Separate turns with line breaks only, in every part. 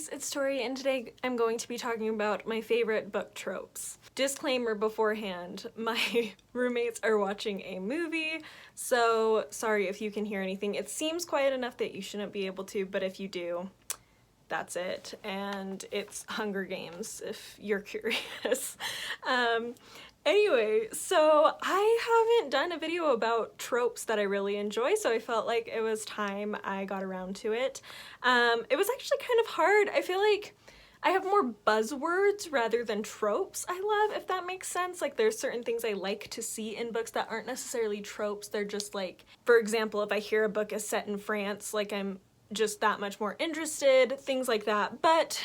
guys, it's Tori, and today I'm going to be talking about my favorite book tropes. Disclaimer beforehand, my roommates are watching a movie, so sorry if you can hear anything. It seems quiet enough that you shouldn't be able to, but if you do, that's it. And it's Hunger Games, if you're curious. Anyway, so I haven't done a video about tropes that I really enjoy, so I felt like it was time I got around to it. It was actually kind of hard. I feel like I have more buzzwords rather than tropes I love, if that makes sense. Like, there's certain things I like to see in books that aren't necessarily tropes. They're just like, for example, if I hear a book is set in France, like I'm just that much more interested, things like that. But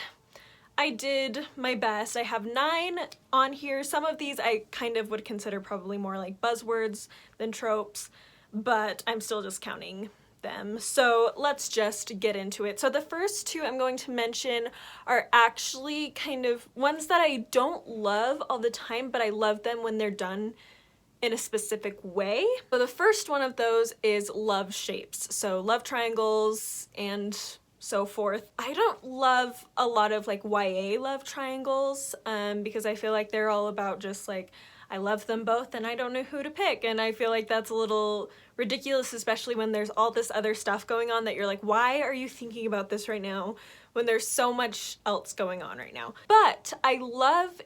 I did my best. I have 9 on here. Some of these I kind of would consider probably more like buzzwords than tropes, but I'm still just counting them. So let's just get into it. So the first 2 I'm going to mention are actually kind of ones that I don't love all the time, but I love them when they're done in a specific way. So the first one of those is love shapes. So love triangles and so forth. I don't love a lot of like YA love triangles because I feel like they're all about just like, I love them both and I don't know who to pick, and I feel like that's a little ridiculous, especially when there's all this other stuff going on that you're like, why are you thinking about this right now when there's so much else going on right now? But I love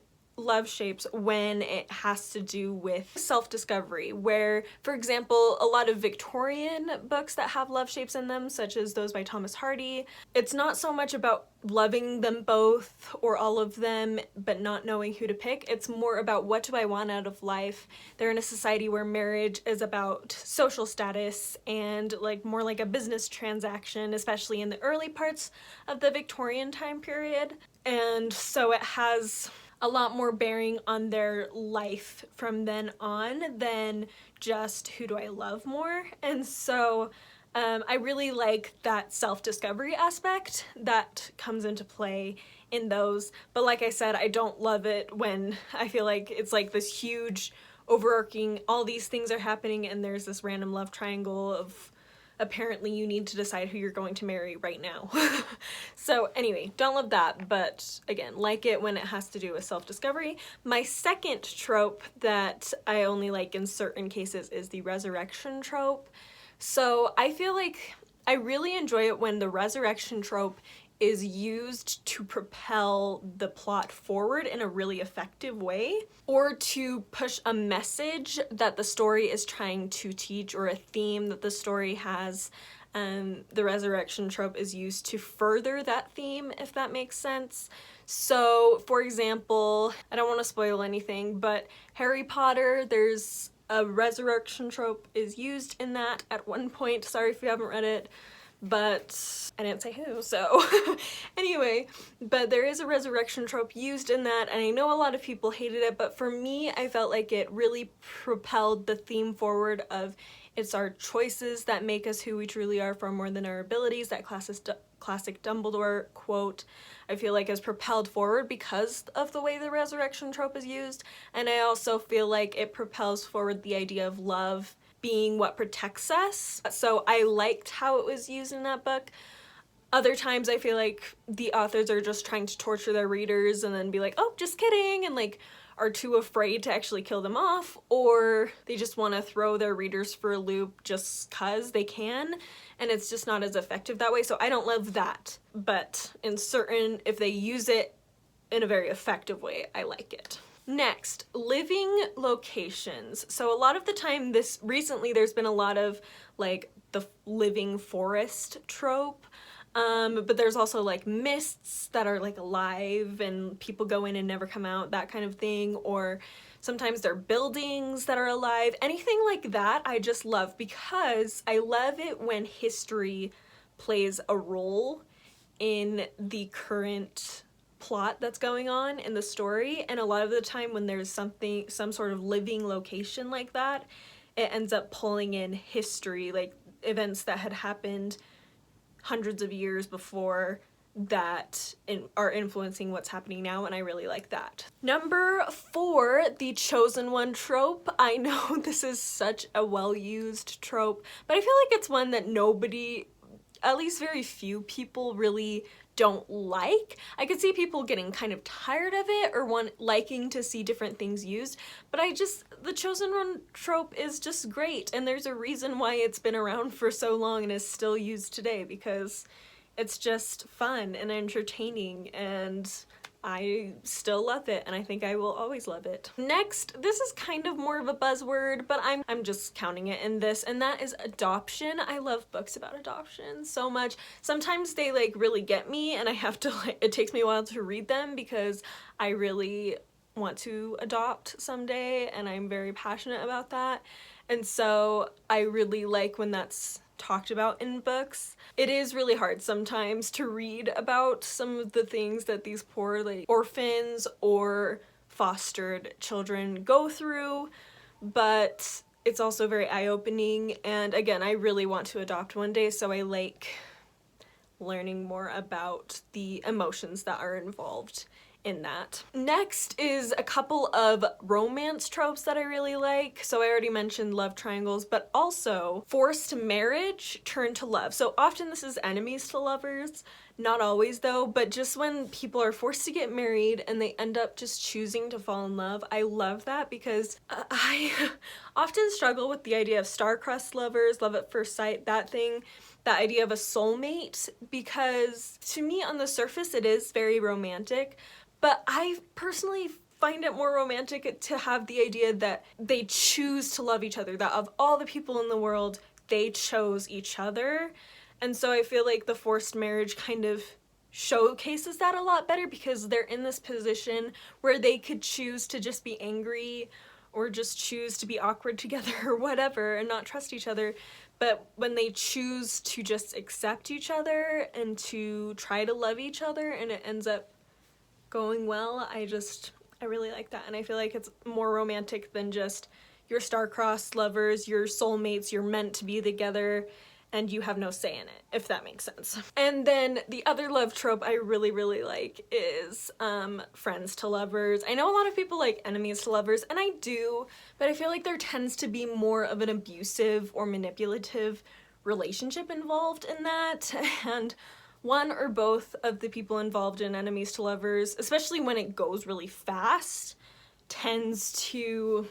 shapes when it has to do with self-discovery, where, for example, a lot of Victorian books that have love shapes in them, such as those by Thomas Hardy, it's not so much about loving them both or all of them but not knowing who to pick. It's more about, what do I want out of life? They're in a society where marriage is about social status and like more like a business transaction, especially in the early parts of the Victorian time period, and so it has a lot more bearing on their life from then on than just who do I love more. And so I really like that self-discovery aspect that comes into play in those. But like I said, I don't love it when I feel like it's like this huge overarching, all these things are happening and there's this random love triangle of apparently you need to decide who you're going to marry right now. So anyway, don't love that, but again, like it when it has to do with self-discovery. My second trope that I only like in certain cases is the resurrection trope. So I feel like I really enjoy it when the resurrection trope is used to propel the plot forward in a really effective way, or to push a message that the story is trying to teach, or a theme that the story has. The resurrection trope is used to further that theme, if that makes sense. So, for example, I don't want to spoil anything, but Harry Potter, there's a resurrection trope is used in that at one point. Sorry if you haven't read it, but I didn't say who, so anyway, but there is a resurrection trope used in that, and I know a lot of people hated it, but for me, I felt like it really propelled the theme forward of it's our choices that make us who we truly are far more than our abilities. That classic Dumbledore quote, I feel like, is propelled forward because of the way the resurrection trope is used, and I also feel like it propels forward the idea of love being what protects us. So I liked how it was used in that book. Other times I feel like the authors are just trying to torture their readers and then be like, oh, just kidding, and like are too afraid to actually kill them off, or they just want to throw their readers for a loop just cause they can, and it's just not as effective that way. So I don't love that, but in certain, if they use it in a very effective way, I like it. Next, living locations. So a lot of the time recently there's been a lot of like the living forest trope, but there's also like mists that are like alive and people go in and never come out, that kind of thing, or sometimes they're buildings that are alive. Anything like that I just love, because I love it when history plays a role in the current plot that's going on in the story, and a lot of the time when there's some sort of living location like that, it ends up pulling in history, like events that had happened hundreds of years before that are influencing what's happening now, and I really like that. Number 4, the chosen one trope. I know this is such a well-used trope, but I feel like it's one that nobody, at least very few people, really don't like. I could see people getting kind of tired of it or liking to see different things used, but the chosen one trope is just great, and there's a reason why it's been around for so long and is still used today, because it's just fun and entertaining, and I still love it, and I think I will always love it. Next, this is kind of more of a buzzword, but I'm just counting it in this, and that is adoption. I love books about adoption so much. Sometimes they like really get me, and I have to it takes me a while to read them because I really want to adopt someday, and I'm very passionate about that. And so I really like when that's talked about in books. It is really hard sometimes to read about some of the things that these poor like orphans or fostered children go through, but it's also very eye-opening, and again, I really want to adopt one day, so I like learning more about the emotions that are involved in that. Next is a couple of romance tropes that I really like. So I already mentioned love triangles, but also forced marriage turned to love. So often this is enemies to lovers, not always though, but just when people are forced to get married and they end up just choosing to fall in love. I love that because I often struggle with the idea of star-crossed lovers, love at first sight, that idea of a soulmate, because to me on the surface it is very romantic, but I personally find it more romantic to have the idea that they choose to love each other, that of all the people in the world, they chose each other. And so I feel like the forced marriage kind of showcases that a lot better, because they're in this position where they could choose to just be angry or just choose to be awkward together or whatever and not trust each other. But when they choose to just accept each other and to try to love each other and it ends up going well, I really like that, and I feel like it's more romantic than just your star-crossed lovers, your soulmates, you're meant to be together, and you have no say in it, if that makes sense. And then the other love trope I really, really like is friends to lovers. I know a lot of people like enemies to lovers, and I do, but I feel like there tends to be more of an abusive or manipulative relationship involved in that, and one or both of the people involved in enemies to lovers, especially when it goes really fast, tends to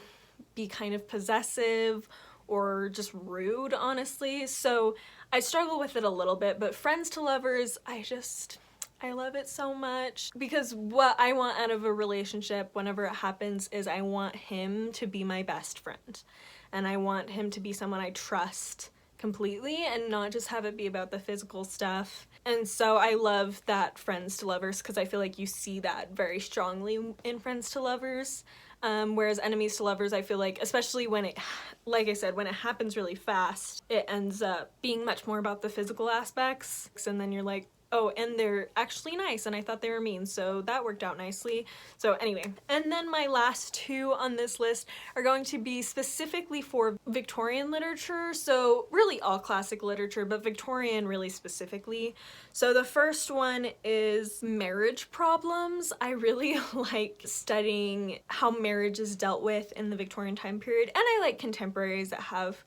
be kind of possessive or just rude, honestly. So I struggle with it a little bit, but friends to lovers, I love it so much, because what I want out of a relationship whenever it happens is I want him to be my best friend, and I want him to be someone I trust completely and not just have it be about the physical stuff. And so I love that friends to lovers, because I feel like you see that very strongly in friends to lovers, whereas enemies to lovers, I feel like, especially when it, like I said, when it happens really fast, it ends up being much more about the physical aspects, and then you're like, oh, and they're actually nice, and I thought they were mean, so that worked out nicely. So anyway, and then my last two on this list are going to be specifically for Victorian literature, so really all classic literature, but Victorian really specifically. So the first one is marriage problems. I really like studying how marriage is dealt with in the Victorian time period, and I like contemporaries that have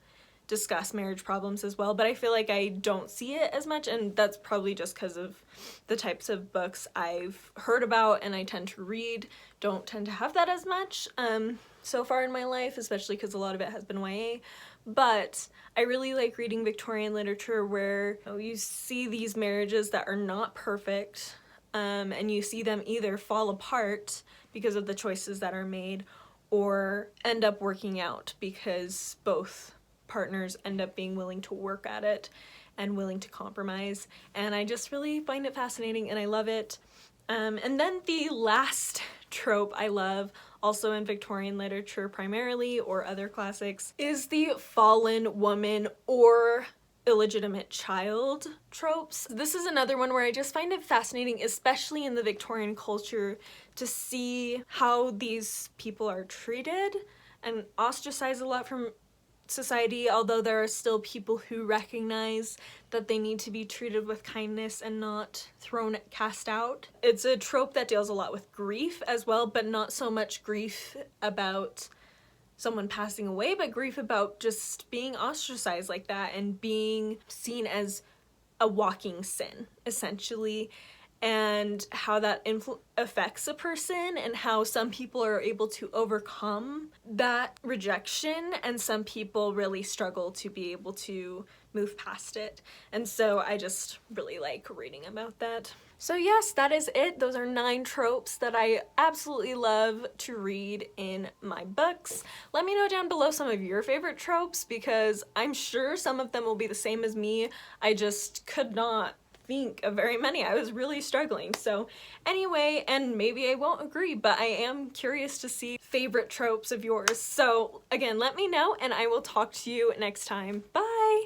discuss marriage problems as well, but I feel like I don't see it as much, and that's probably just because of the types of books I've heard about and I tend to read don't tend to have that as much so far in my life, especially because a lot of it has been YA. But I really like reading Victorian literature where you see these marriages that are not perfect, and you see them either fall apart because of the choices that are made or end up working out because both partners end up being willing to work at it and willing to compromise, and I just really find it fascinating and I love it. And then the last trope I love, also in Victorian literature primarily or other classics, is the fallen woman or illegitimate child tropes. This is another one where I just find it fascinating, especially in the Victorian culture, to see how these people are treated and ostracized a lot from society, although there are still people who recognize that they need to be treated with kindness and not cast out. It's a trope that deals a lot with grief as well, but not so much grief about someone passing away, but grief about just being ostracized like that and being seen as a walking sin, essentially. and how that affects a person, and how some people are able to overcome that rejection and some people really struggle to be able to move past it. And so I just really like reading about that. So yes, that is it. Those are 9 tropes that I absolutely love to read in my books. Let me know down below some of your favorite tropes, because I'm sure some of them will be the same as me. I just could not think of very many. I was really struggling. So anyway, and maybe I won't agree, but I am curious to see favorite tropes of yours. So again, let me know and I will talk to you next time. Bye!